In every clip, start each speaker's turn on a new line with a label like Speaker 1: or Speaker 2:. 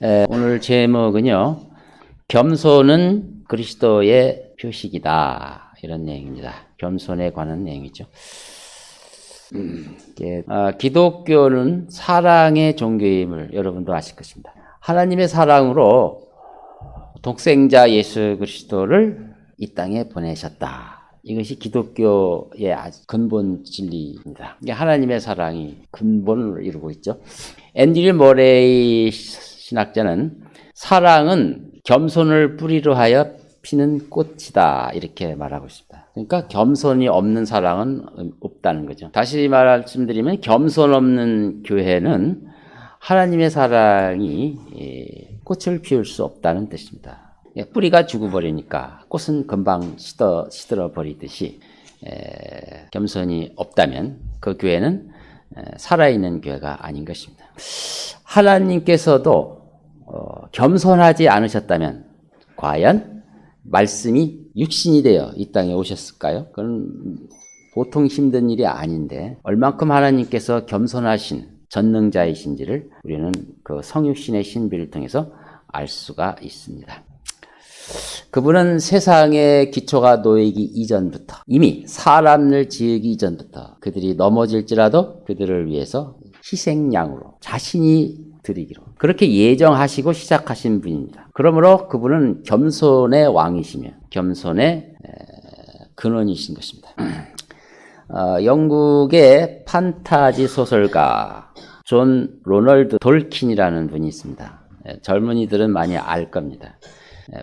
Speaker 1: 오늘 제목은요, 겸손은 그리스도의 표식이다. 이런 내용입니다. 겸손에 관한 내용이죠. 기독교는 사랑의 종교임을 여러분도 아실 것입니다. 하나님의 사랑으로 독생자 예수 그리스도를 이 땅에 보내셨다. 이것이 기독교의 아주 근본 진리입니다. 하나님의 사랑이 근본을 이루고 있죠. 앤드류 모레이 신학자는 사랑은 겸손을 뿌리로 하여 피는 꽃이다. 이렇게 말하고 있습니다. 그러니까 겸손이 없는 사랑은 없다는 거죠. 다시 말씀드리면 겸손 없는 교회는 하나님의 사랑이 꽃을 피울 수 없다는 뜻입니다. 뿌리가 죽어버리니까 꽃은 금방 시들어 버리듯이 겸손이 없다면 그 교회는 살아있는 교회가 아닌 것입니다. 하나님께서도 겸손하지 않으셨다면 과연 말씀이 육신이 되어 이 땅에 오셨을까요? 그건 보통 힘든 일이 아닌데 얼만큼 하나님께서 겸손하신 전능자이신지를 우리는 그 성육신의 신비를 통해서 알 수가 있습니다. 그분은 세상의 기초가 놓이기 이전부터 이미 사람을 지으기 이전부터 그들이 넘어질지라도 그들을 위해서 희생양으로 자신이 드리기로 그렇게 예정하시고 시작하신 분입니다. 그러므로 그분은 겸손의 왕이시며 겸손의 근원이신 것입니다. 영국의 판타지 소설가 존 로널드 돌킨이라는 분이 있습니다. 젊은이들은 많이 알 겁니다.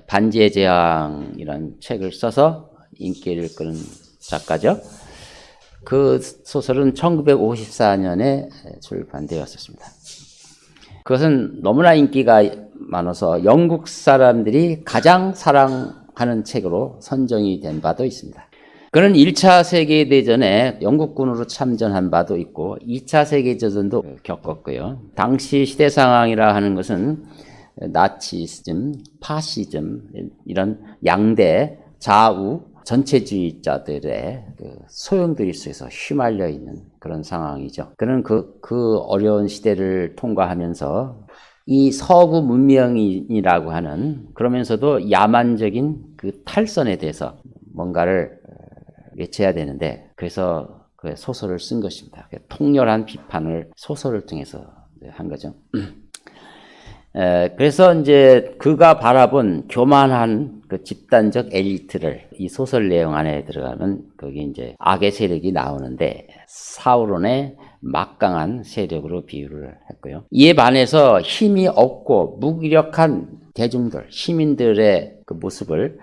Speaker 1: 반지의 제왕이라는 책을 써서 인기를 끄는 작가죠. 그 소설은 1954년에 출판되었습니다. 그것은 너무나 인기가 많아서 영국 사람들이 가장 사랑하는 책으로 선정이 된 바도 있습니다. 그는 1차 세계대전에 영국군으로 참전한 바도 있고 2차 세계대전도 겪었고요. 당시 시대 상황이라 하는 것은 나치즘, 파시즘 이런 양대 좌우 전체주의자들의 소용돌이 속에서 휘말려 있는 그런 상황이죠. 그는 그 어려운 시대를 통과하면서 이 서구 문명이라고 하는 그러면서도 야만적인 그 탈선에 대해서 뭔가를 외쳐야 되는데 그래서 그 소설을 쓴 것입니다. 통렬한 비판을 소설을 통해서 한 거죠. 그래서 이제 그가 바라본 교만한 그 집단적 엘리트를 이 소설 내용 안에 들어가면 거기 이제 악의 세력이 나오는데 사우론의 막강한 세력으로 비유를 했고요. 이에 반해서 힘이 없고 무기력한 대중들, 시민들의 그 모습을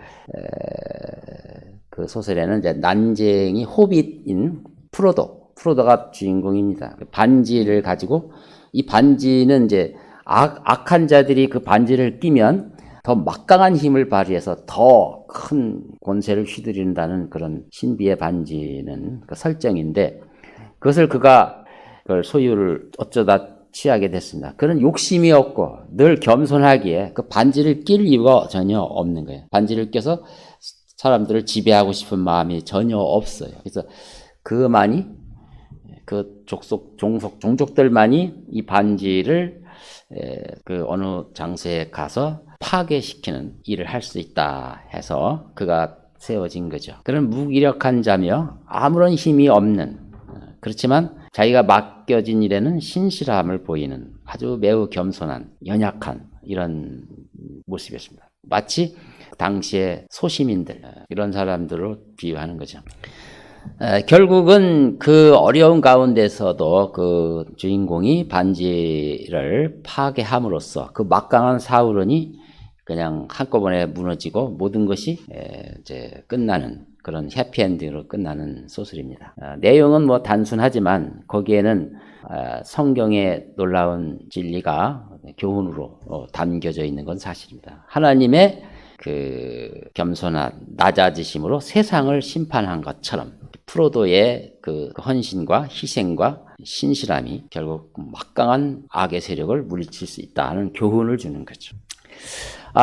Speaker 1: 그 소설에는 이제 난쟁이 호빗인 프로도가 주인공입니다. 반지를 가지고 이 반지는 이제 악한 자들이 그 반지를 끼면 더 막강한 힘을 발휘해서 더 큰 권세를 휘두른다는 그런 신비의 반지는 그 설정인데 그것을 그가 그걸 소유를 어쩌다 취하게 됐습니다. 그는 욕심이 없고 늘 겸손하기에 그 반지를 낄 이유가 전혀 없는 거예요. 반지를 껴서 사람들을 지배하고 싶은 마음이 전혀 없어요. 그래서 그만이 그 종족들만이 이 반지를 그 어느 장소에 가서 파괴시키는 일을 할 수 있다 해서 그가 세워진 거죠. 그는 무기력한 자며 아무런 힘이 없는 그렇지만 자기가 맡겨진 일에는 신실함을 보이는 아주 매우 겸손한 연약한 이런 모습이었습니다. 마치 당시의 소시민들 이런 사람들로 비유하는 거죠. 결국은 그 어려운 가운데서도 그 주인공이 반지를 파괴함으로써 그 막강한 사울론이 그냥 한꺼번에 무너지고 모든 것이 이제 끝나는 그런 해피엔딩으로 끝나는 소설입니다. 내용은 뭐 단순하지만 거기에는 성경의 놀라운 진리가 교훈으로 담겨져 있는 건 사실입니다. 하나님의 그 겸손한 낮아지심으로 세상을 심판한 것처럼 프로도의 그 헌신과 희생과 신실함이 결국 막강한 악의 세력을 물리칠 수 있다는 교훈을 주는 거죠.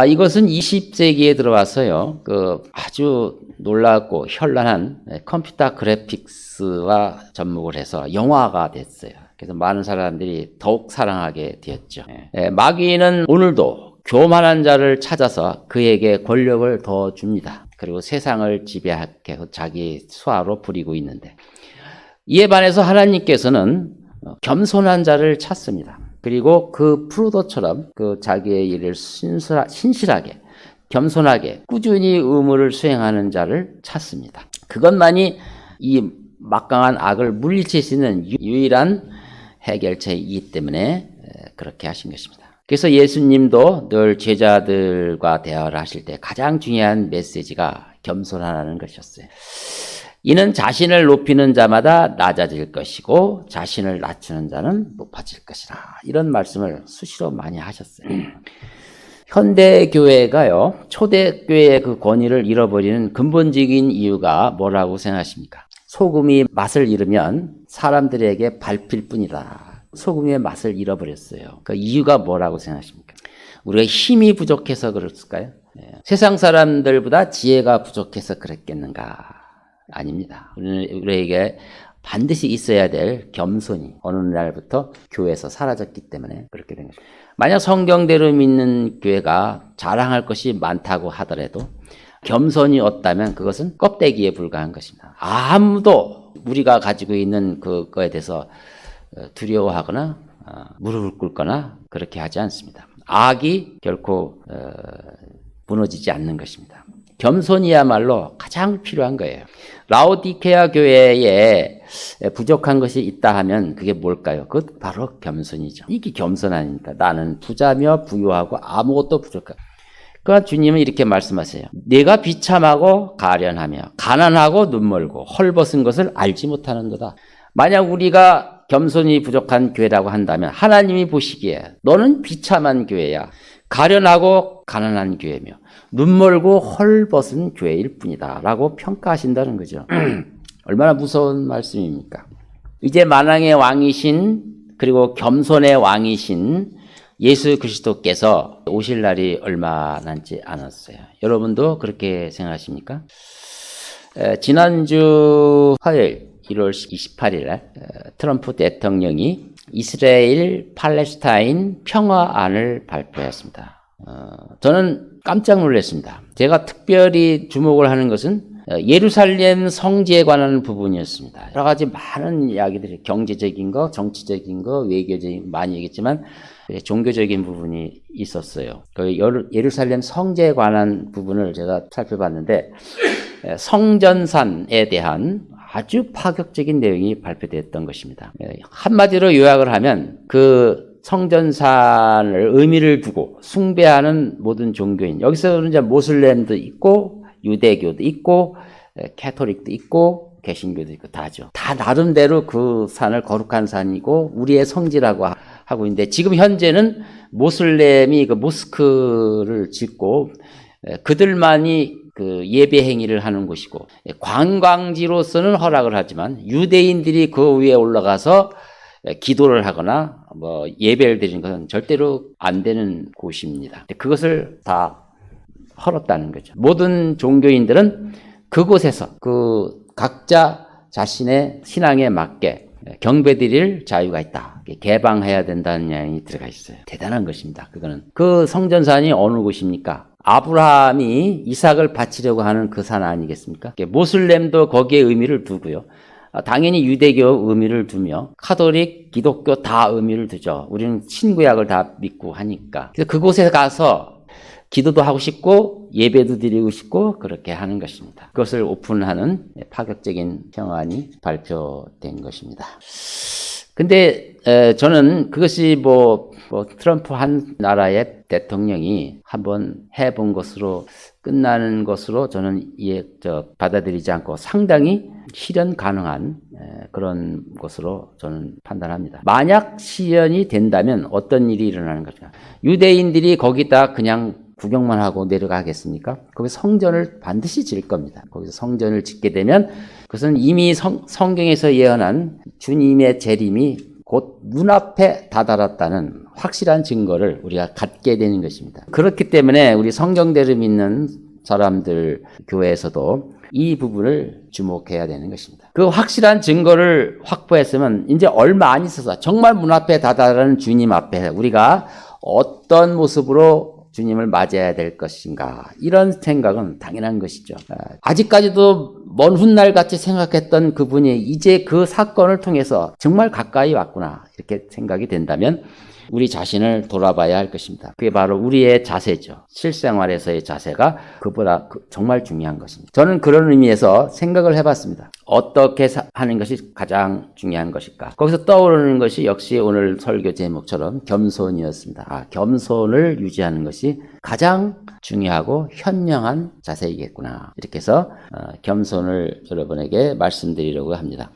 Speaker 1: 이것은 20세기에 들어와서요, 그 아주 놀랍고 현란한 컴퓨터 그래픽스와 접목을 해서 영화가 됐어요. 그래서 많은 사람들이 더욱 사랑하게 되었죠. 마귀는 오늘도 교만한 자를 찾아서 그에게 권력을 더 줍니다. 그리고 세상을 지배하게 자기 수하로 부리고 있는데, 이에 반해서 하나님께서는 겸손한 자를 찾습니다. 그리고 그 프로도처럼 그 자기의 일을 신실하게, 겸손하게, 꾸준히 의무를 수행하는 자를 찾습니다. 그것만이 이 막강한 악을 물리칠 수 있는 유일한 해결책이기 때문에 그렇게 하신 것입니다. 그래서 예수님도 늘 제자들과 대화를 하실 때 가장 중요한 메시지가 겸손하라는 것이었어요. 이는 자신을 높이는 자마다 낮아질 것이고 자신을 낮추는 자는 높아질 것이라. 이런 말씀을 수시로 많이 하셨어요. 현대교회가요, 초대교회의 그 권위를 잃어버리는 근본적인 이유가 뭐라고 생각하십니까? 소금이 맛을 잃으면 사람들에게 밟힐 뿐이다. 소금의 맛을 잃어버렸어요. 그 이유가 뭐라고 생각하십니까? 우리가 힘이 부족해서 그랬을까요? 세상 사람들보다 지혜가 부족해서 그랬겠는가? 아닙니다. 우리에게 반드시 있어야 될 겸손이 어느 날부터 교회에서 사라졌기 때문에 그렇게 된 것입니다. 만약 성경대로 믿는 교회가 자랑할 것이 많다고 하더라도 겸손이 없다면 그것은 껍데기에 불과한 것입니다. 아무도 우리가 가지고 있는 그거에 대해서 두려워하거나 무릎을 꿇거나 그렇게 하지 않습니다. 악이 결코 무너지지 않는 것입니다. 겸손이야말로 가장 필요한 거예요. 라오디케아 교회에 부족한 것이 있다 하면 그게 뭘까요? 그것 바로 겸손이죠. 이게 겸손 아닙니까? 나는 부자며 부유하고 아무것도 부족하다. 그러니까 주님은 이렇게 말씀하세요. 내가 비참하고 가련하며 가난하고 눈멀고 헐벗은 것을 알지 못하는도다. 만약 우리가 겸손이 부족한 교회라고 한다면 하나님이 보시기에 너는 비참한 교회야. 가련하고 가난한 교회며 눈멀고 헐벗은 교회일 뿐이다 라고 평가하신다는 거죠. 얼마나 무서운 말씀입니까? 이제 만왕의 왕이신 그리고 겸손의 왕이신 예수 그리스도께서 오실 날이 얼마 남지 않았어요. 여러분도 그렇게 생각하십니까? 지난주 화요일 1월 28일 트럼프 대통령이 이스라엘 팔레스타인 평화안을 발표했습니다. 저는 깜짝 놀랐습니다. 제가 특별히 주목을 하는 것은 예루살렘 성지에 관한 부분이었습니다. 여러 가지 많은 이야기들이 경제적인 거, 정치적인 거, 외교적인 거 많이 얘기했지만 종교적인 부분이 있었어요. 그 예루살렘 성지에 관한 부분을 제가 살펴봤는데 성전산에 대한 아주 파격적인 내용이 발표됐던 것입니다. 한마디로 요약을 하면 그 성전산을 의미를 두고 숭배하는 모든 종교인, 여기서는 이제 모슬렘도 있고 유대교도 있고 캐토릭도 있고 개신교도 있고 다죠. 다 나름대로 그 산을 거룩한 산이고 우리의 성지라고 하고 있는데 지금 현재는 모슬렘이 그 모스크를 짓고 그들만이 그 예배 행위를 하는 곳이고 관광지로서는 허락을 하지만 유대인들이 그 위에 올라가서 기도를 하거나 뭐 예배를 드리는 것은 절대로 안 되는 곳입니다. 그것을 다 헐었다는 거죠. 모든 종교인들은 그곳에서 그 각자 자신의 신앙에 맞게 경배드릴 자유가 있다. 개방해야 된다는 내용이 들어가 있어요. 대단한 것입니다. 그거는 그 성전산이 어느 곳입니까? 아브라함이 이삭을 바치려고 하는 그 산 아니겠습니까? 모슬렘도 거기에 의미를 두고요. 당연히 유대교 의미를 두며 카톨릭, 기독교 다 의미를 두죠. 우리는 신구약을 다 믿고 하니까. 그래서 그곳에 가서 기도도 하고 싶고 예배도 드리고 싶고 그렇게 하는 것입니다. 그것을 오픈하는 파격적인 평안이 발표된 것입니다. 근데 저는 그것이 뭐 트럼프 한 나라의 대통령이 한번 해본 것으로 끝나는 것으로 저는 받아들이지 않고 상당히 실현 가능한 그런 것으로 저는 판단합니다. 만약 실현이 된다면 어떤 일이 일어나는 것인가? 유대인들이 거기다 그냥 구경만 하고 내려가겠습니까? 거기 성전을 반드시 지을 겁니다. 거기서 성전을 짓게 되면 그것은 이미 성경에서 예언한 주님의 재림이 곧 눈앞에 다다랐다는 확실한 증거를 우리가 갖게 되는 것입니다. 그렇기 때문에 우리 성경대로 믿는 사람들 교회에서도 이 부분을 주목해야 되는 것입니다. 그 확실한 증거를 확보했으면 이제 얼마 안 있어서 정말 문 앞에 다다르는 주님 앞에 우리가 어떤 모습으로 주님을 맞이해야 될 것인가, 이런 생각은 당연한 것이죠. 아직까지도 먼 훗날 같이 생각했던 그분이 이제 그 사건을 통해서 정말 가까이 왔구나, 이렇게 생각이 된다면 우리 자신을 돌아봐야 할 것입니다. 그게 바로 우리의 자세죠. 실생활에서의 자세가 그보다 정말 중요한 것입니다. 저는 그런 의미에서 생각을 해봤습니다. 어떻게 하는 것이 가장 중요한 것일까? 거기서 떠오르는 것이 역시 오늘 설교 제목처럼 겸손이었습니다. 겸손을 유지하는 것이 가장 중요하고 현명한 자세이겠구나. 이렇게 해서 겸손을 여러분에게 말씀드리려고 합니다.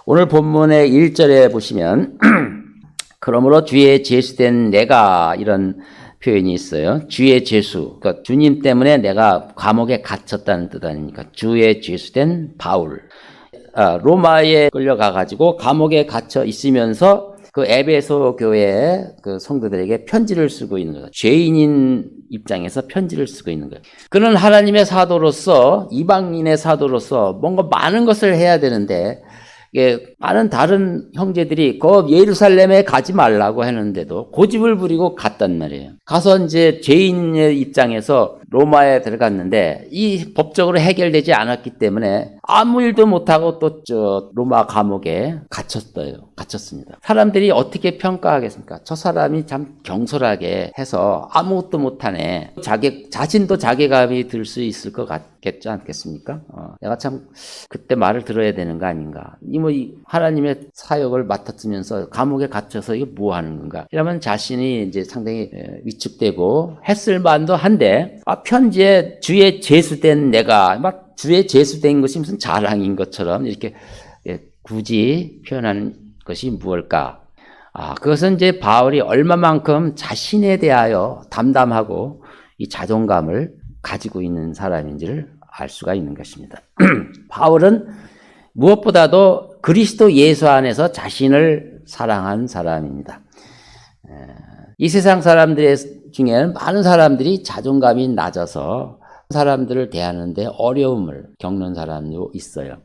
Speaker 1: 오늘 본문의 1절에 보시면 그러므로 주의 제수된 내가, 이런 표현이 있어요. 주의 제수, 그러니까 주님 때문에 내가 감옥에 갇혔다는 뜻 아닙니까? 주의 제수된 바울. 로마에 끌려가가지고 감옥에 갇혀 있으면서 그 에베소 교회의 그 성도들에게 편지를 쓰고 있는 거예요. 죄인인 입장에서 편지를 쓰고 있는 거예요. 그는 하나님의 사도로서, 이방인의 사도로서 뭔가 많은 것을 해야 되는데, 많은 다른 형제들이 그 예루살렘에 가지 말라고 하는데도 고집을 부리고 갔단 말이에요. 가서 이제 죄인의 입장에서 로마에 들어갔는데 이 법적으로 해결되지 않았기 때문에 아무 일도 못하고 또 로마 감옥에 갇혔습니다. 사람들이 어떻게 평가하겠습니까? 저 사람이 참 경솔하게 해서 아무것도 못하네. 자신도 자괴감이 들 수 있을 것 같겠지 않겠습니까? 내가 참 그때 말을 들어야 되는 거 아닌가? 이 하나님의 사역을 맡았으면서 감옥에 갇혀서 이게 뭐 하는 건가? 이러면 자신이 이제 상당히 위축되고 했을 만도 한데, 편지에 주의 제수된 내가, 막 주의 제수된 것이 무슨 자랑인 것처럼 이렇게 굳이 표현하는 것이 무엇일까? 그것은 이제 바울이 얼마만큼 자신에 대하여 담담하고 이 자존감을 가지고 있는 사람인지를 알 수가 있는 것입니다. 바울은 무엇보다도 그리스도 예수 안에서 자신을 사랑한 사람입니다. 이 세상 사람들 중에는 많은 사람들이 자존감이 낮아서 사람들을 대하는데 어려움을 겪는 사람도 있어요.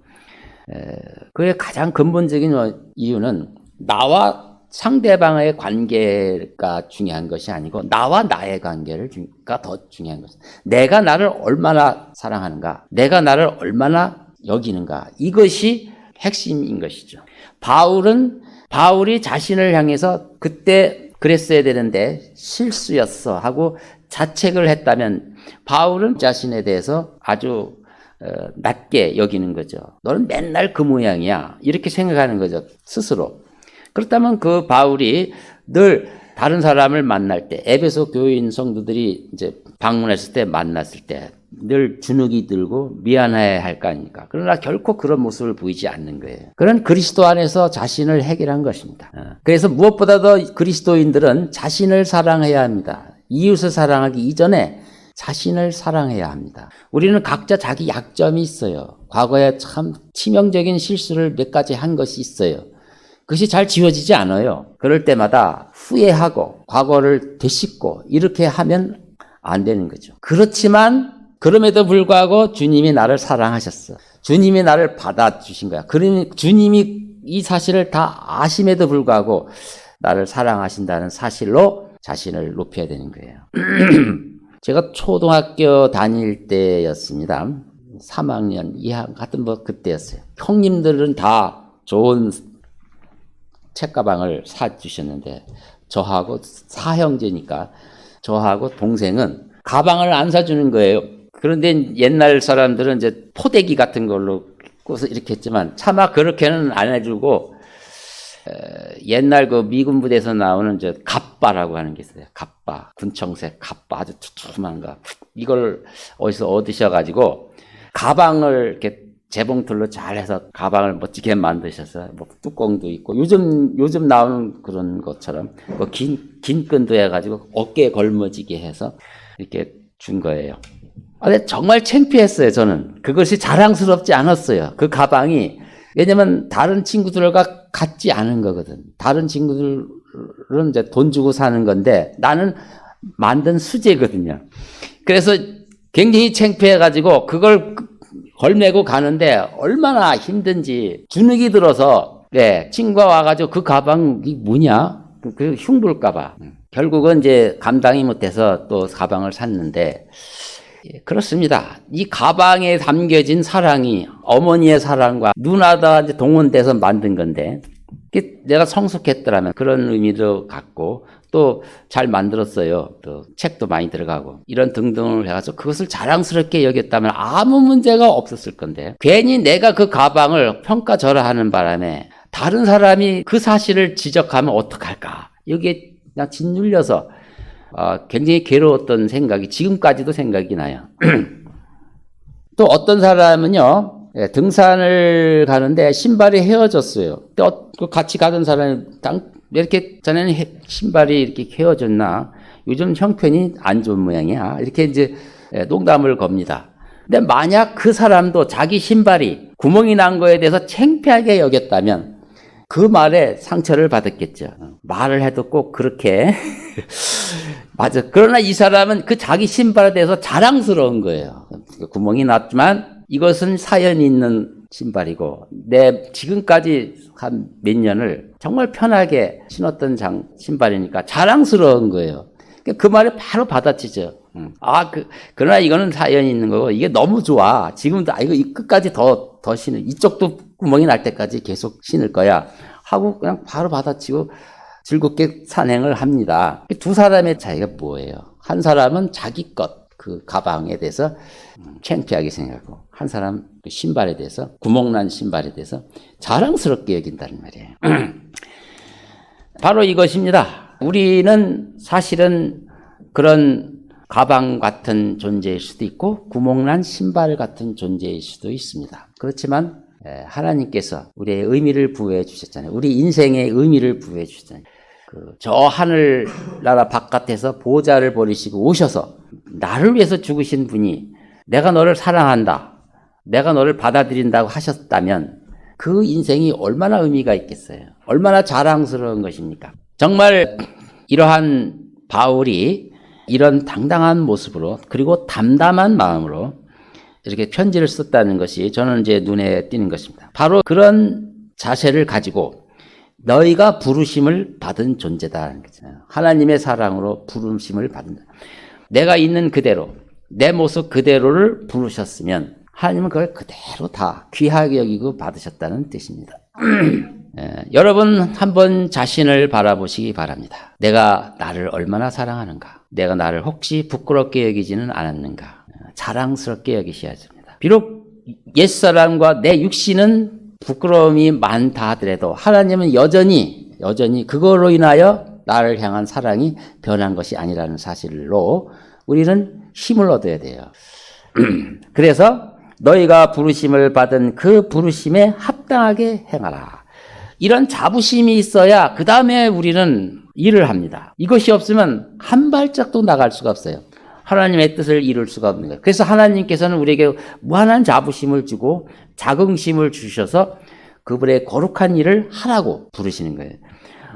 Speaker 1: 그의 가장 근본적인 이유는 나와 상대방의 관계가 중요한 것이 아니고 나와 나의 관계가 더 중요한 것입니다. 내가 나를 얼마나 사랑하는가, 내가 나를 얼마나 여기는가, 이것이 핵심인 것이죠. 바울이 자신을 향해서 그때 그랬어야 되는데 실수였어 하고 자책을 했다면 바울은 자신에 대해서 아주 낮게 여기는 거죠. 너는 맨날 그 모양이야, 이렇게 생각하는 거죠, 스스로. 그렇다면 그 바울이 늘 다른 사람을 만날 때, 에베소 교인 성도들이 이제 방문했을 때, 만났을 때 늘 주눅이 들고 미안해 할 거 아닙니까? 그러나 결코 그런 모습을 보이지 않는 거예요. 그런 그리스도 안에서 자신을 해결한 것입니다. 그래서 무엇보다도 그리스도인들은 자신을 사랑해야 합니다. 이웃을 사랑하기 이전에 자신을 사랑해야 합니다. 우리는 각자 자기 약점이 있어요. 과거에 참 치명적인 실수를 몇 가지 한 것이 있어요. 그것이 잘 지워지지 않아요. 그럴 때마다 후회하고 과거를 되씹고 이렇게 하면 안 되는 거죠. 그렇지만 그럼에도 불구하고 주님이 나를 사랑하셨어. 주님이 나를 받아주신 거야. 그러니 주님이 이 사실을 다 아심에도 불구하고 나를 사랑하신다는 사실로 자신을 높여야 되는 거예요. 제가 초등학교 다닐 때였습니다. 3학년, 2학년 같은 그때였어요. 형님들은 다 좋은 책가방을 사주셨는데 저하고 사형제니까 저하고 동생은 가방을 안 사주는 거예요. 그런데 옛날 사람들은 이제 포대기 같은 걸로 꽂아서 이렇게 했지만 차마 그렇게는 안 해주고 옛날 그 미군 부대에서 나오는 이제 갑바라고 하는 게 있어요. 갑바, 군청색 갑바, 아주 두툼한 거. 이걸 어디서 얻으셔가지고 가방을 이렇게 재봉틀로 잘해서 가방을 멋지게 만드셔서 뭐 뚜껑도 있고 요즘 나오는 그런 것처럼 그 긴 끈도 해가지고 어깨에 걸머지게 해서 이렇게 준 거예요. 근데 정말 창피했어요. 저는 그것이 자랑스럽지 않았어요. 그 가방이, 왜냐면 다른 친구들과 같지 않은 거거든. 다른 친구들은 이제 돈 주고 사는 건데 나는 만든 수제거든요. 그래서 굉장히 창피해가지고 그걸 걸매고 가는데 얼마나 힘든지 주눅이 들어서 친구가 와가지고 그 가방이 뭐냐? 그 흉볼까봐. 결국은 이제 감당이 못해서 또 가방을 샀는데 그렇습니다. 이 가방에 담겨진 사랑이 어머니의 사랑과 누나가 이제 동원돼서 만든 건데 내가 성숙했더라면 그런 의미도 갖고 또 잘 만들었어요. 또 책도 많이 들어가고 이런 등등을 해가지고 그것을 자랑스럽게 여겼다면 아무 문제가 없었을 건데 괜히 내가 그 가방을 평가절하하는 바람에 다른 사람이 그 사실을 지적하면 어떡할까? 여기에 그냥 짓눌려서 굉장히 괴로웠던 생각이 지금까지도 생각이 나요. 또 어떤 사람은요, 등산을 가는데 신발이 헤어졌어요. 또 같이 가던 사람이 이렇게 전에는 신발이 이렇게 헤어졌나? 요즘 형편이 안 좋은 모양이야. 이렇게 이제 농담을 겁니다. 근데 만약 그 사람도 자기 신발이 구멍이 난 거에 대해서 창피하게 여겼다면 그 말에 상처를 받았겠죠. 말을 해도 꼭 그렇게. 맞아. 그러나 이 사람은 그 자기 신발에 대해서 자랑스러운 거예요. 구멍이 났지만 이것은 사연이 있는 신발이고 내 지금까지 한 몇 년을 정말 편하게 신었던 신발이니까 자랑스러운 거예요. 그 말을 바로 받아치죠. 그러나 이거는 사연이 있는 거고 이게 너무 좋아. 지금도 이거 끝까지 더 신을 이쪽도 구멍이 날 때까지 계속 신을 거야 하고 그냥 바로 받아치고 즐겁게 산행을 합니다. 두 사람의 차이가 뭐예요? 한 사람은 자기 것, 그 가방에 대해서 창피하게 생각하고 한 사람 그 신발에 대해서 구멍난 신발에 대해서 자랑스럽게 여긴다는 말이에요. 바로 이것입니다. 우리는 사실은 그런 가방 같은 존재일 수도 있고 구멍난 신발 같은 존재일 수도 있습니다. 그렇지만 하나님께서 우리의 의미를 부여해 주셨잖아요. 우리 인생의 의미를 부여해 주셨잖아요. 저 하늘나라 바깥에서 보좌를 버리시고 오셔서 나를 위해서 죽으신 분이 내가 너를 사랑한다. 내가 너를 받아들인다고 하셨다면 그 인생이 얼마나 의미가 있겠어요. 얼마나 자랑스러운 것입니까? 정말 이러한 바울이 이런 당당한 모습으로 그리고 담담한 마음으로 이렇게 편지를 썼다는 것이 저는 이제 눈에 띄는 것입니다. 바로 그런 자세를 가지고 너희가 부르심을 받은 존재다. 하나님의 사랑으로 부르심을 받는다. 내가 있는 그대로 내 모습 그대로를 부르셨으면 하나님은 그걸 그대로 다 귀하게 여기고 받으셨다는 뜻입니다. 여러분 한번 자신을 바라보시기 바랍니다. 내가 나를 얼마나 사랑하는가? 내가 나를 혹시 부끄럽게 여기지는 않았는가? 자랑스럽게 여기셔야 됩니다. 비록 옛사람과 내 육신은 부끄러움이 많다 하더라도 하나님은 여전히 그거로 인하여 나를 향한 사랑이 변한 것이 아니라는 사실로 우리는 힘을 얻어야 돼요. 그래서 너희가 부르심을 받은 그 부르심에 합당하게 행하라. 이런 자부심이 있어야 그 다음에 우리는 일을 합니다. 이것이 없으면 한 발짝도 나갈 수가 없어요. 하나님의 뜻을 이룰 수가 없는 거예요. 그래서 하나님께서는 우리에게 무한한 자부심을 주고 자긍심을 주셔서 그분의 거룩한 일을 하라고 부르시는 거예요.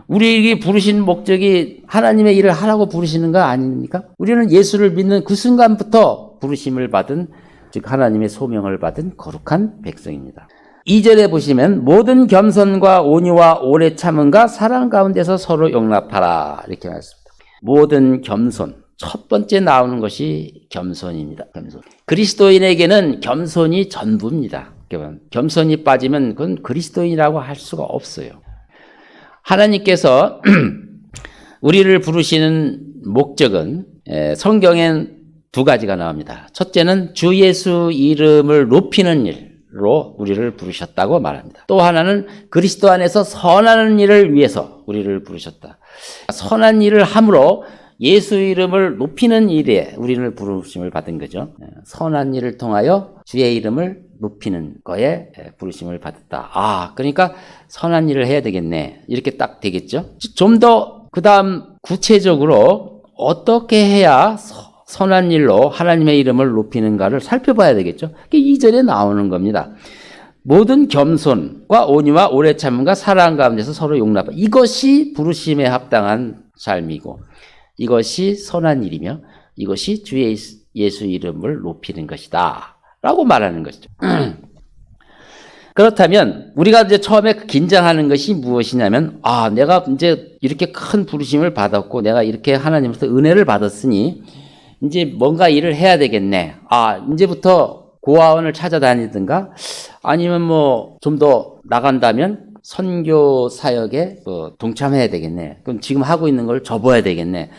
Speaker 1: 우리에게 부르신 목적이 하나님의 일을 하라고 부르시는 거 아닙니까? 우리는 예수를 믿는 그 순간부터 부르심을 받은, 즉 하나님의 소명을 받은 거룩한 백성입니다. 2절에 보시면 모든 겸손과 온유와 오래 참음과 사랑 가운데서 서로 용납하라 이렇게 말했습니다. 모든 겸손, 첫 번째 나오는 것이 겸손입니다. 겸손. 그리스도인에게는 겸손이 전부입니다. 겸손이 빠지면 그건 그리스도인이라고 할 수가 없어요. 하나님께서 우리를 부르시는 목적은 성경엔 두 가지가 나옵니다. 첫째는 주 예수 이름을 높이는 일로 우리를 부르셨다고 말합니다. 또 하나는 그리스도 안에서 선하는 일을 위해서 우리를 부르셨다. 선한 일을 함으로 예수 이름을 높이는 일에 우리를 부르심을 받은 거죠. 선한 일을 통하여 주의 이름을 높이는 거에 부르심을 받았다. 그러니까 선한 일을 해야 되겠네. 이렇게 딱 되겠죠. 좀 더 그 다음 구체적으로 어떻게 해야 선한 일로 하나님의 이름을 높이는가를 살펴봐야 되겠죠. 그게 2절에 나오는 겁니다. 모든 겸손과 온유와 오래 참음과 사랑 가운데서 서로 용납하라. 이것이 부르심에 합당한 삶이고 이것이 선한 일이며 이것이 주의 예수 이름을 높이는 것이다 라고 말하는 것이죠. 그렇다면 우리가 이제 처음에 긴장하는 것이 무엇이냐면, 내가 이제 이렇게 큰 부르심을 받았고 내가 이렇게 하나님으로부터 은혜를 받았으니 이제 뭔가 일을 해야 되겠네. 이제부터 고아원을 찾아다니든가 아니면 뭐 좀 더 나간다면 선교 사역에 동참해야 되겠네. 그럼 지금 하고 있는 걸 접어야 되겠네.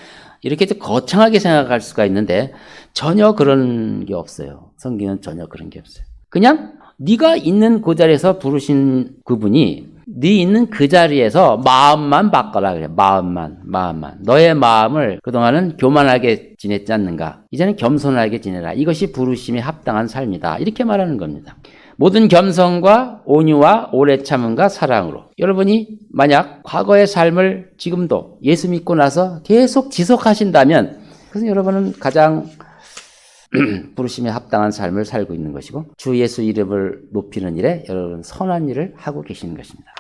Speaker 1: 이렇게 거창하게 생각할 수가 있는데 전혀 그런 게 없어요. 성경은 전혀 그런 게 없어요. 그냥 네가 있는 그 자리에서 부르신 그분이 네 있는 그 자리에서 마음만 바꿔라 그래. 마음만. 너의 마음을 그동안은 교만하게 지냈지 않는가? 이제는 겸손하게 지내라. 이것이 부르심에 합당한 삶이다. 이렇게 말하는 겁니다. 모든 겸손과 온유와 오래 참음과 사랑으로. 여러분이 만약 과거의 삶을 지금도 예수 믿고 나서 계속 지속하신다면 그래서 여러분은 가장 부르심에 합당한 삶을 살고 있는 것이고 주 예수 이름을 높이는 일에 여러분 선한 일을 하고 계시는 것입니다.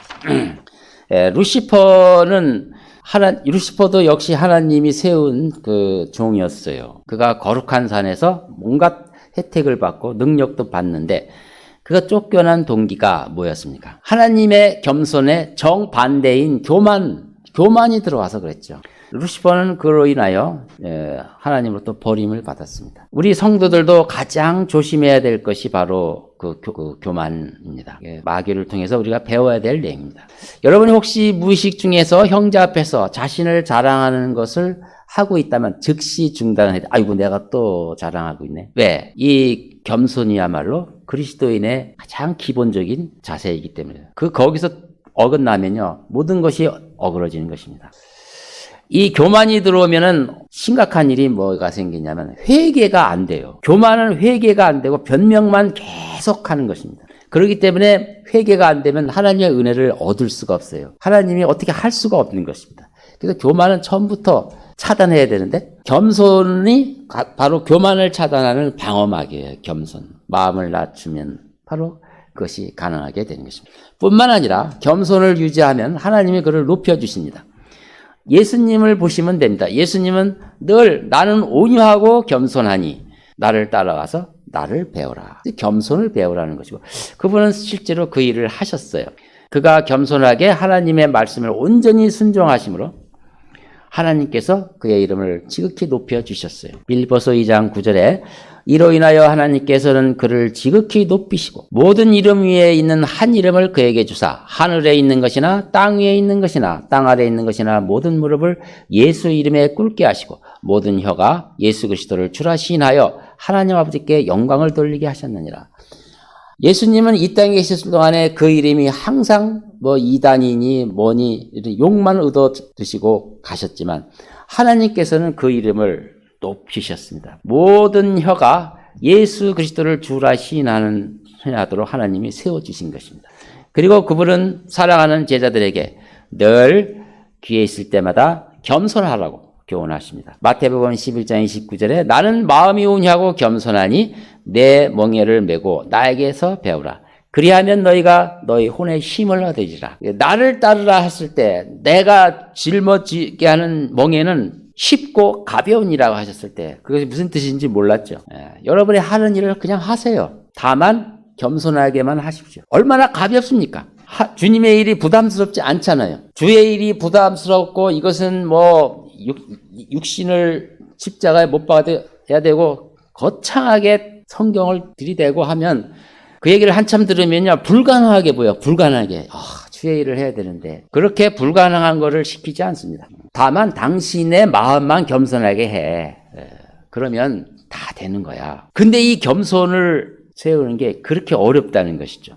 Speaker 1: 루시퍼도 역시 하나님이 세운 그 종이었어요. 그가 거룩한 산에서 온갖 혜택을 받고 능력도 받는데 그가 쫓겨난 동기가 뭐였습니까? 하나님의 겸손에 정반대인 교만이 들어와서 그랬죠. 루시퍼는 그로 인하여 하나님으로부터 버림을 받았습니다. 우리 성도들도 가장 조심해야 될 것이 바로 그 교만입니다. 마귀를 통해서 우리가 배워야 될 내용입니다. 여러분이 혹시 무의식 중에서 형제 앞에서 자신을 자랑하는 것을 하고 있다면 즉시 중단해야 돼. 아이고 내가 또 자랑하고 있네. 왜? 이 겸손이야말로 그리스도인의 가장 기본적인 자세이기 때문에 거기서 어긋나면요 모든 것이 어그러지는 것입니다. 이 교만이 들어오면은 심각한 일이 뭐가 생기냐면 회개가 안 돼요. 교만은 회개가 안 되고 변명만 계속하는 것입니다. 그렇기 때문에 회개가 안 되면 하나님의 은혜를 얻을 수가 없어요. 하나님이 어떻게 할 수가 없는 것입니다. 그래서 교만은 처음부터 차단해야 되는데 겸손이 바로 교만을 차단하는 방어막이에요. 겸손. 마음을 낮추면 바로 그것이 가능하게 되는 것입니다. 뿐만 아니라 겸손을 유지하면 하나님이 그를 높여주십니다. 예수님을 보시면 됩니다. 예수님은 늘 나는 온유하고 겸손하니 나를 따라가서 나를 배우라. 겸손을 배우라는 것이고 그분은 실제로 그 일을 하셨어요. 그가 겸손하게 하나님의 말씀을 온전히 순종하심으로 하나님께서 그의 이름을 지극히 높여주셨어요. 빌보서 2장 9절에 이로 인하여 하나님께서는 그를 지극히 높이시고 모든 이름 위에 있는 한 이름을 그에게 주사 하늘에 있는 것이나 땅 위에 있는 것이나 땅 아래에 있는 것이나 모든 무릎을 예수 이름에 꿇게 하시고 모든 혀가 예수 그리스도를 주라 시인하여 하나님 아버지께 영광을 돌리게 하셨느니라. 예수님은 이 땅에 계셨을 동안에 그 이름이 항상 이단이니 뭐니 욕만 얻어 드시고 가셨지만 하나님께서는 그 이름을 높이셨습니다. 모든 혀가 예수 그리스도를 주라 시인하도록 하나님이 세워주신 것입니다. 그리고 그분은 사랑하는 제자들에게 늘 귀에 있을 때마다 겸손하라고 교훈하십니다. 마태복음 11장 29절에 나는 마음이 온유하고 겸손하니 내 멍에를 메고 나에게서 배우라. 그리하면 너희가 너희 혼의 힘을 얻으리라. 나를 따르라 했을 때 내가 짊어지게 하는 멍에는 쉽고 가벼운이라고 하셨을 때 그것이 무슨 뜻인지 몰랐죠. 여러분이 하는 일을 그냥 하세요. 다만 겸손하게만 하십시오. 얼마나 가볍습니까? 주님의 일이 부담스럽지 않잖아요. 주의 일이 부담스럽고 이것은 육신을 십자가에 못 박아야 되고 거창하게 성경을 들이대고 하면 그 얘기를 한참 들으면요 불가능하게 보여. 불가능하게. 주의 일을 해야 되는데 그렇게 불가능한 거를 시키지 않습니다. 다만 당신의 마음만 겸손하게 해. 그러면 다 되는 거야. 근데 이 겸손을 세우는 게 그렇게 어렵다는 것이죠.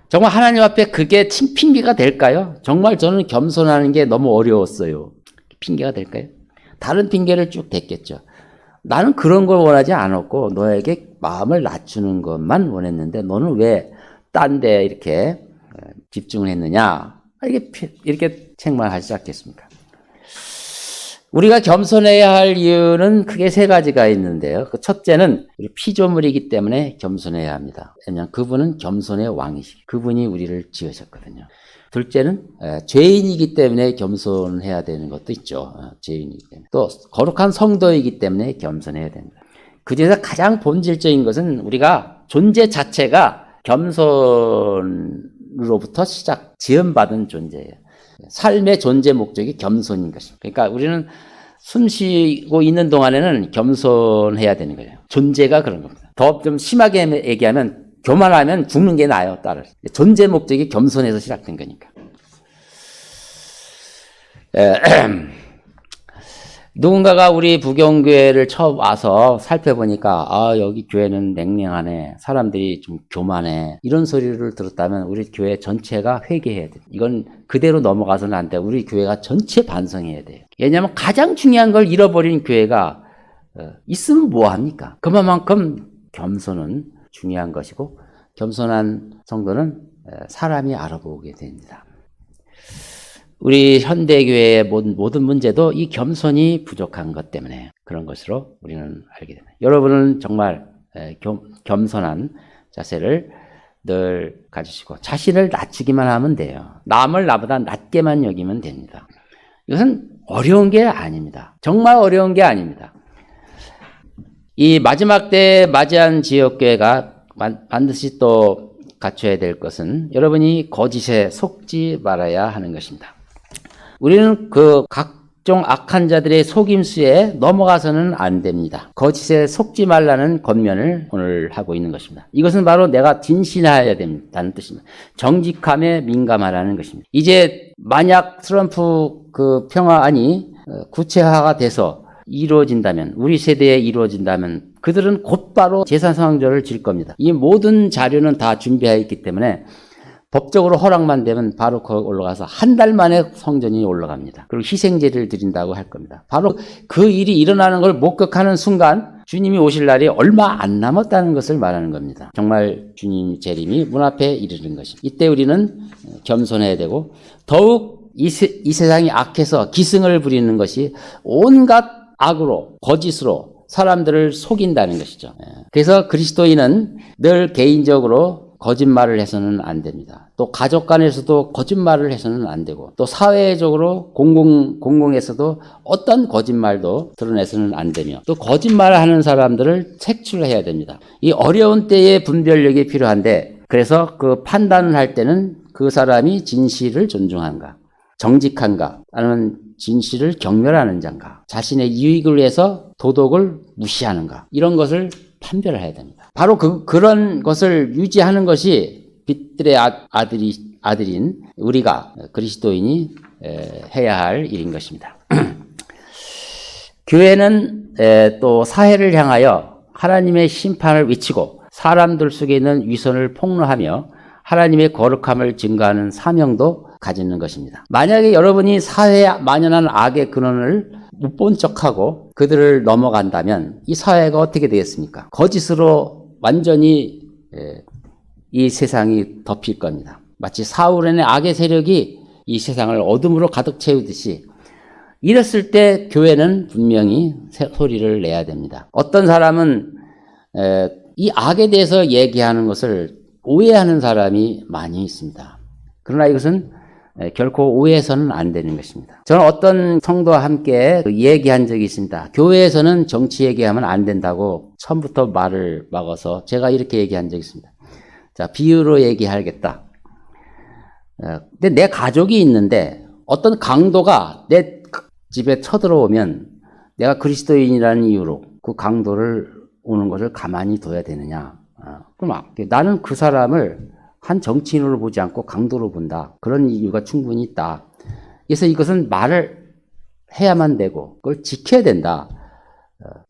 Speaker 1: 정말 하나님 앞에 그게 핑계가 될까요? 정말 저는 겸손하는 게 너무 어려웠어요. 핑계가 될까요? 다른 핑계를 쭉 댔겠죠. 나는 그런 걸 원하지 않았고 너에게 마음을 낮추는 것만 원했는데 너는 왜 딴 데 이렇게 집중을 했느냐? 이렇게 책망을 하지 않겠습니까? 우리가 겸손해야 할 이유는 크게 세 가지가 있는데요. 그 첫째는 우리 피조물이기 때문에 겸손해야 합니다. 왜냐하면 그분은 겸손의 왕이시고 그분이 우리를 지으셨거든요. 둘째는 죄인이기 때문에 겸손해야 되는 것도 있죠. 죄인이기 때문에. 또 거룩한 성도이기 때문에 겸손해야 됩니다. 그중에서 가장 본질적인 것은 우리가 존재 자체가 겸손으로부터 지음받은 존재예요. 삶의 존재 목적이 겸손인 것입니다. 그러니까 우리는 숨 쉬고 있는 동안에는 겸손해야 되는 거예요. 존재가 그런 겁니다. 더 좀 심하게 얘기하면 교만하면 죽는 게 나아요. 따라 존재 목적이 겸손해서 시작된 거니까. 누군가가 우리 부경교회를 처음 와서 살펴보니까 여기 교회는 냉랭하네, 사람들이 좀 교만해, 이런 소리를 들었다면 우리 교회 전체가 회개해야 돼요. 이건 그대로 넘어가서는 안 돼요. 우리 교회가 전체 반성해야 돼요. 왜냐하면 가장 중요한 걸 잃어버린 교회가 있으면 뭐합니까? 그만큼 겸손은 중요한 것이고, 겸손한 성도는 사람이 알아보게 됩니다. 우리 현대교회의 모든 문제도 이 겸손이 부족한 것 때문에 그런 것으로 우리는 알게 됩니다. 여러분은 정말 겸손한 자세를 늘 가지시고 자신을 낮추기만 하면 돼요. 남을 나보다 낮게만 여기면 됩니다. 이것은 어려운 게 아닙니다. 정말 어려운 게 아닙니다. 이 마지막 때에 맞이한 지역교회가 반드시 또 갖춰야 될 것은 여러분이 거짓에 속지 말아야 하는 것입니다. 우리는 그 각종 악한 자들의 속임수에 넘어가서는 안 됩니다. 거짓에 속지 말라는 권면을 오늘 하고 있는 것입니다. 이것은 바로 내가 진실해야 된다는 뜻입니다. 정직함에 민감하라는 것입니다. 이제 만약 트럼프 그 평화안이 구체화가 돼서 이루어진다면, 우리 세대에 이루어진다면 그들은 곧바로 제사상절을 질 겁니다. 이 모든 자료는 다 준비되어 있기 때문에 법적으로 허락만 되면 바로 거기 올라가서 한 달 만에 성전이 올라갑니다. 그리고 희생제를 드린다고 할 겁니다. 바로 그 일이 일어나는 걸 목격하는 순간 주님이 오실 날이 얼마 안 남았다는 것을 말하는 겁니다. 정말 주님 재림이 문 앞에 이르는 것입니다. 이때 우리는 겸손해야 되고, 더욱 이 세상이 악해서 기승을 부리는 것이 온갖 악으로, 거짓으로 사람들을 속인다는 것이죠. 그래서 그리스도인은 늘 개인적으로 거짓말을 해서는 안 됩니다. 또 가족 간에서도 거짓말을 해서는 안 되고, 또 사회적으로 공공에서도 어떤 거짓말도 드러내서는 안 되며, 또 거짓말을 하는 사람들을 색출해야 됩니다. 이 어려운 때에 분별력이 필요한데, 그래서 그 판단을 할 때는 그 사람이 진실을 존중한가, 정직한가, 아니면 진실을 경멸하는 자인가, 자신의 이익을 위해서 도덕을 무시하는가, 이런 것을 판별을 해야 됩니다. 바로 그런 것을 유지하는 것이 빛들의 아들인 우리가 그리스도인이 해야 할 일인 것입니다. 교회는 또 사회를 향하여 하나님의 심판을 외치고 사람들 속에 있는 위선을 폭로하며 하나님의 거룩함을 증거하는 사명도 가지는 것입니다. 만약에 여러분이 사회에 만연한 악의 근원을 못 본 척하고 그들을 넘어간다면 이 사회가 어떻게 되겠습니까? 거짓으로 완전히 이 세상이 덮일 겁니다. 마치 사울의 악의 세력이 이 세상을 어둠으로 가득 채우듯이, 이랬을 때 교회는 분명히 소리를 내야 됩니다. 어떤 사람은 이 악에 대해서 얘기하는 것을 오해하는 사람이 많이 있습니다. 그러나 이것은 결코 오해해서는 안 되는 것입니다. 저는 어떤 성도와 함께 얘기한 적이 있습니다. 교회에서는 정치 얘기하면 안 된다고 처음부터 말을 막아서 제가 이렇게 얘기한 적이 있습니다. 자, 비유로 얘기하겠다. 근데 내 가족이 있는데 어떤 강도가 내 집에 쳐들어오면 내가 그리스도인이라는 이유로 그 강도를 오는 것을 가만히 둬야 되느냐. 그럼 나는 그 사람을 한 정치인으로 보지 않고 강도로 본다. 그런 이유가 충분히 있다. 그래서 이것은 말을 해야만 되고 그걸 지켜야 된다.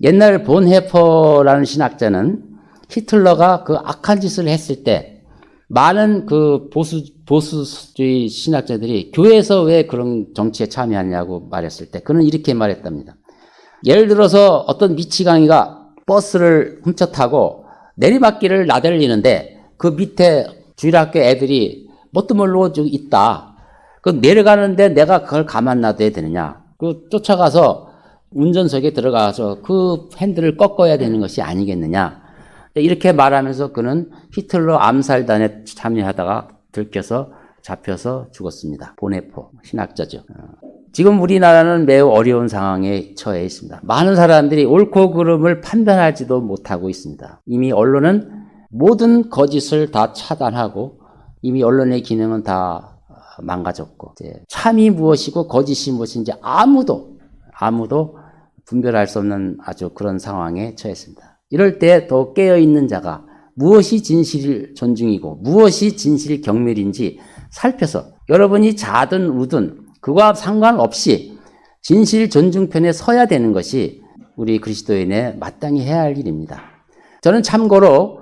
Speaker 1: 옛날 본헤퍼라는 신학자는 히틀러가 그 악한 짓을 했을 때 많은 그 보수주의 신학자들이 교회에서 왜 그런 정치에 참여하냐고 말했을 때 그는 이렇게 말했답니다. 예를 들어서 어떤 미치광이가 버스를 훔쳐 타고 내리막길을 나들리는데 그 밑에 주일학교 애들이 뭣도 모르고 있다. 그 내려가는데 내가 그걸 가만 놔둬야 되느냐. 그 쫓아가서 운전석에 들어가서 그 핸들을 꺾어야 되는 것이 아니겠느냐. 이렇게 말하면서 그는 히틀러 암살단에 참여하다가 들켜서 잡혀서 죽었습니다. 본헤퍼 신학자죠. 지금 우리나라는 매우 어려운 상황에 처해 있습니다. 많은 사람들이 옳고 그름을 판단하지도 못하고 있습니다. 이미 언론은 모든 거짓을 다 차단하고 이미 언론의 기능은 다 망가졌고 참이 무엇이고 거짓이 무엇인지 아무도 분별할 수 없는 아주 그런 상황에 처했습니다. 이럴 때 더 깨어있는 자가 무엇이 진실 존중이고 무엇이 진실 경멸인지 살펴서 여러분이 자든 우든 그와 상관없이 진실 존중편에 서야 되는 것이 우리 그리스도인의 마땅히 해야 할 일입니다. 저는 참고로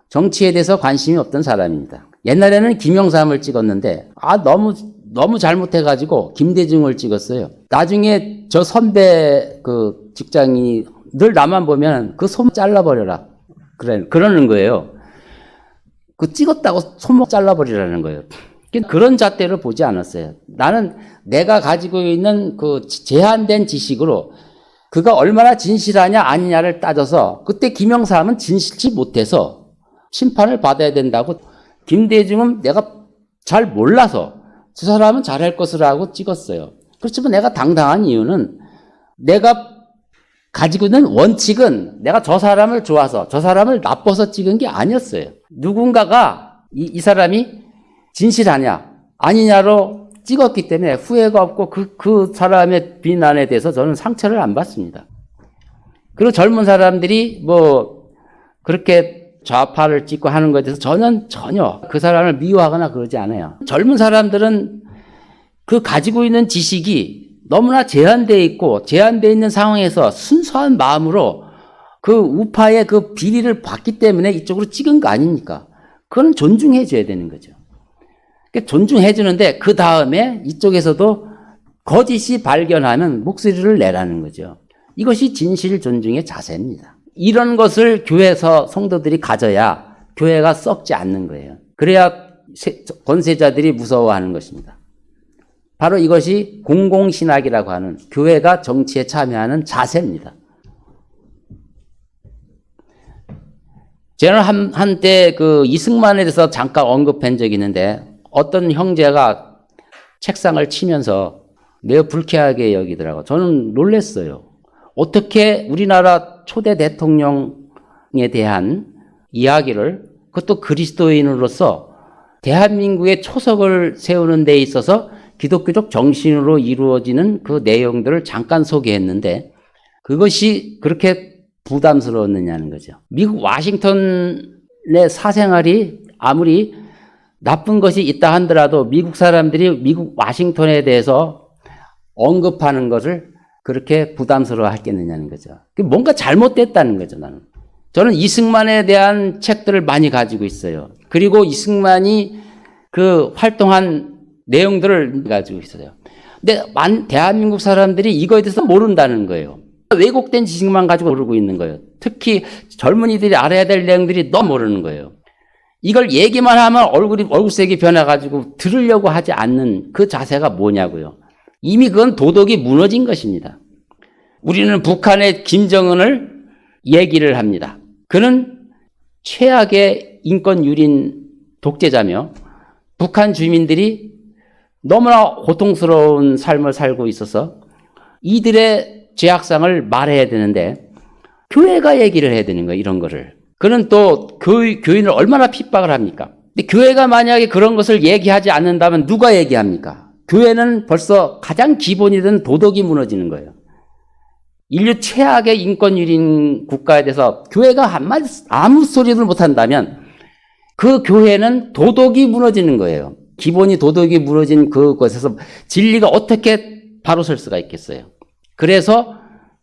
Speaker 1: 정치에 대해서 관심이 없던 사람입니다. 옛날에는 김영삼을 찍었는데 너무 잘못해가지고 김대중을 찍었어요. 나중에 저 선배 그 직장인이 늘 나만 보면 그 손목 잘라버려라 그러는 거예요. 그 찍었다고 손목 잘라버리라는 거예요. 그런 잣대를 보지 않았어요. 나는 내가 가지고 있는 그 제한된 지식으로 그가 얼마나 진실하냐 아니냐를 따져서 그때 김영삼은 진실치 못해서 심판을 받아야 된다고 김대중은 내가 잘 몰라서 저 사람은 잘할 것을 하고 찍었어요. 그렇지만 내가 당당한 이유는 내가 가지고 있는 원칙은 내가 저 사람을 좋아서 저 사람을 나빠서 찍은 게 아니었어요. 누군가가 이 사람이 진실하냐 아니냐로 찍었기 때문에 후회가 없고 그 사람의 비난에 대해서 저는 상처를 안 받습니다. 그리고 젊은 사람들이 뭐 그렇게 좌파를 찍고 하는 것에 대해서 전혀 그 사람을 미워하거나 그러지 않아요. 젊은 사람들은 그 가지고 있는 지식이 너무나 제한되어 있고 제한되어 있는 상황에서 순수한 마음으로 그 우파의 그 비리를 봤기 때문에 이쪽으로 찍은 거 아닙니까? 그건 존중해 줘야 되는 거죠. 존중해 주는데 그 다음에 이쪽에서도 거짓이 발견하면 목소리를 내라는 거죠. 이것이 진실 존중의 자세입니다. 이런 것을 교회에서 성도들이 가져야 교회가 썩지 않는 거예요. 그래야 권세자들이 무서워하는 것입니다. 바로 이것이 공공신학이라고 하는 교회가 정치에 참여하는 자세입니다. 저는 한때 그 이승만에 대해서 잠깐 언급한 적이 있는데 어떤 형제가 책상을 치면서 매우 불쾌하게 여기더라고요. 저는 놀랐어요. 어떻게 우리나라 초대 대통령에 대한 이야기를 그것도 그리스도인으로서 대한민국의 초석을 세우는 데 있어서 기독교적 정신으로 이루어지는 그 내용들을 잠깐 소개했는데 그것이 그렇게 부담스러웠느냐는 거죠. 미국 와싱턴의 사생활이 아무리 나쁜 것이 있다 하더라도 미국 사람들이 미국 와싱턴에 대해서 언급하는 것을 그렇게 부담스러워 했겠느냐는 거죠. 뭔가 잘못됐다는 거죠, 나는. 저는 이승만에 대한 책들을 많이 가지고 있어요. 그리고 이승만이 그 활동한 내용들을 가지고 있어요. 근데 대한민국 사람들이 이거에 대해서 모른다는 거예요. 왜곡된 지식만 가지고 모르고 있는 거예요. 특히 젊은이들이 알아야 될 내용들이 너무 모르는 거예요. 이걸 얘기만 하면 얼굴색이 변해가지고 들으려고 하지 않는 그 자세가 뭐냐고요. 이미 그건 도덕이 무너진 것입니다. 우리는 북한의 김정은을 얘기를 합니다. 그는 최악의 인권 유린 독재자며 북한 주민들이 너무나 고통스러운 삶을 살고 있어서 이들의 죄악상을 말해야 되는데 교회가 얘기를 해야 되는 거예요. 이런 거를. 그는 또 교인을 얼마나 핍박을 합니까? 근데 교회가 만약에 그런 것을 얘기하지 않는다면 누가 얘기합니까? 교회는 벌써 가장 기본이 된 도덕이 무너지는 거예요. 인류 최악의 인권 유린 국가에 대해서 교회가 한마디 아무 소리도 못한다면 그 교회는 도덕이 무너지는 거예요. 기본이 도덕이 무너진 그것에서 진리가 어떻게 바로 설 수가 있겠어요. 그래서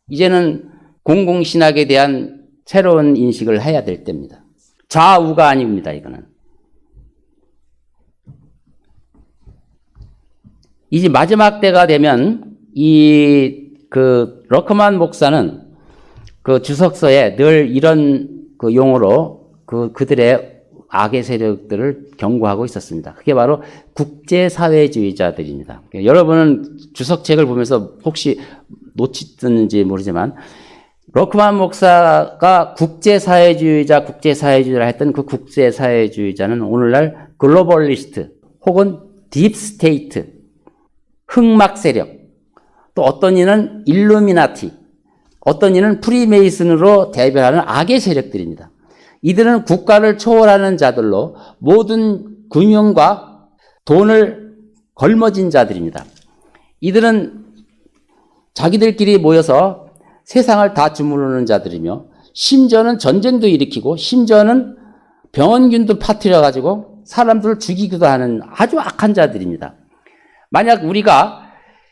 Speaker 1: 이제는 공공신학에 대한 새로운 인식을 해야 될 때입니다. 좌우가 아닙니다, 이거는. 이제 마지막 때가 되면 러커만 목사는 그 주석서에 늘 이런 그 용어로 그들의 악의 세력들을 경고하고 있었습니다. 그게 바로 국제사회주의자들입니다. 여러분은 주석책을 보면서 혹시 놓쳤는지 모르지만 러크만 목사가 국제사회주의자라 했던 그 국제사회주의자는 오늘날 글로벌리스트 혹은 딥스테이트, 흑막 세력, 또 어떤 이는 일루미나티, 어떤 이는 프리메이슨으로 대변하는 악의 세력들입니다. 이들은 국가를 초월하는 자들로 모든 금융과 돈을 걸머진 자들입니다. 이들은 자기들끼리 모여서 세상을 다 주무르는 자들이며 심지어는 전쟁도 일으키고 심지어는 병원균도 퍼뜨려 가지고 사람들을 죽이기도 하는 아주 악한 자들입니다. 만약 우리가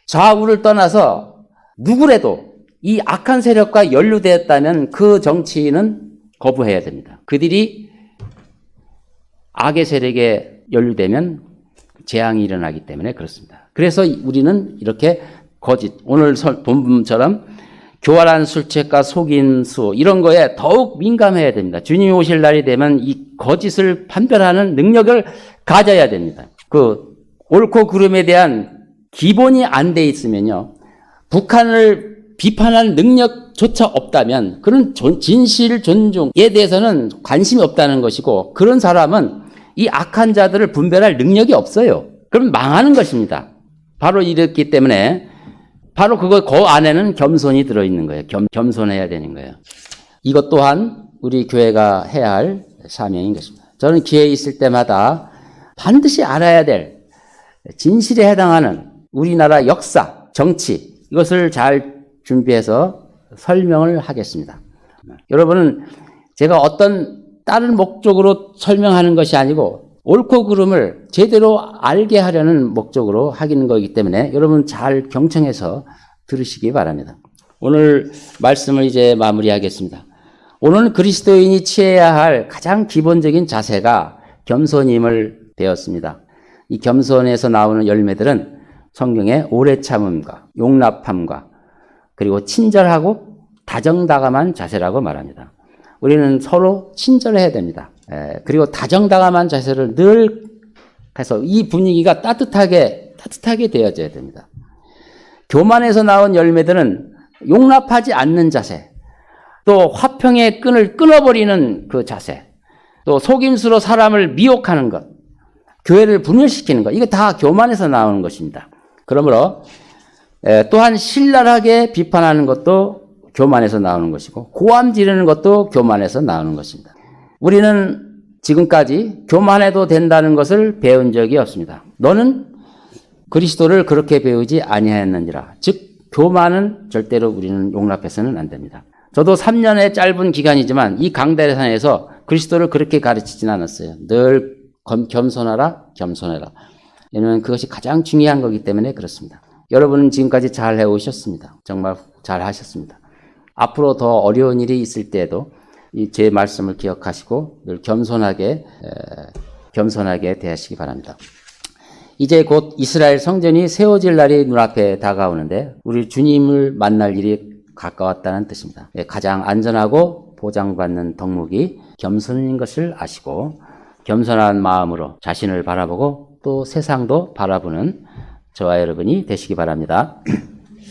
Speaker 1: 좌우를 떠나서 누구라도 이 악한 세력과 연루되었다면 그 정치인은 거부해야 됩니다. 그들이 악의 세력에 연루되면 재앙이 일어나기 때문에 그렇습니다. 그래서 우리는 이렇게 거짓, 오늘 본문처럼 교활한 술책과 속임수 이런 거에 더욱 민감해야 됩니다. 주님이 오실 날이 되면 이 거짓을 판별하는 능력을 가져야 됩니다. 그 옳고 그름에 대한 기본이 안 돼 있으면요, 북한을 비판할 능력조차 없다면 그런 진실 존중에 대해서는 관심이 없다는 것이고, 그런 사람은 이 악한 자들을 분별할 능력이 없어요. 그럼 망하는 것입니다. 바로 이렇기 때문에 바로 그 안에는 겸손이 들어있는 거예요. 겸손해야 되는 거예요. 이것 또한 우리 교회가 해야 할 사명인 것입니다. 저는 기회 있을 때마다 반드시 알아야 될 진실에 해당하는 우리나라 역사, 정치, 이것을 잘 준비해서 설명을 하겠습니다. 여러분은 제가 어떤 다른 목적으로 설명하는 것이 아니고 옳고 그름을 제대로 알게 하려는 목적으로 하기는 거기 때문에 여러분 잘 경청해서 들으시기 바랍니다. 오늘 말씀을 이제 마무리하겠습니다. 오늘 그리스도인이 취해야 할 가장 기본적인 자세가 겸손임을 배웠습니다. 이 겸손에서 나오는 열매들은 성경의 오래 참음과 용납함과 그리고 친절하고 다정다감한 자세라고 말합니다. 우리는 서로 친절해야 됩니다. 그리고 다정다감한 자세를 늘 해서 이 분위기가 따뜻하게 되어져야 됩니다. 교만에서 나온 열매들은 용납하지 않는 자세, 또 화평의 끈을 끊어버리는 그 자세, 또 속임수로 사람을 미혹하는 것, 교회를 분열시키는 것, 이게 다 교만에서 나오는 것입니다. 그러므로 또한 신랄하게 비판하는 것도 교만에서 나오는 것이고, 고함 지르는 것도 교만에서 나오는 것입니다. 우리는 지금까지 교만해도 된다는 것을 배운 적이 없습니다. 너는 그리스도를 그렇게 배우지 아니하였느니라. 즉 교만은 절대로 우리는 용납해서는 안 됩니다. 저도 3년의 짧은 기간이지만 이 강대산에서 그리스도를 그렇게 가르치지는 않았어요. 늘 겸손하라. 왜냐하면 그것이 가장 중요한 거기 때문에 그렇습니다. 여러분은 지금까지 잘 해오셨습니다. 정말 잘 하셨습니다. 앞으로 더 어려운 일이 있을 때에도 제 말씀을 기억하시고 늘 겸손하게 대하시기 바랍니다. 이제 곧 이스라엘 성전이 세워질 날이 눈앞에 다가오는데 우리 주님을 만날 일이 가까웠다는 뜻입니다. 가장 안전하고 보장받는 덕목이 겸손인 것을 아시고 겸손한 마음으로 자신을 바라보고 또 세상도 바라보는 저와 여러분이 되시기 바랍니다.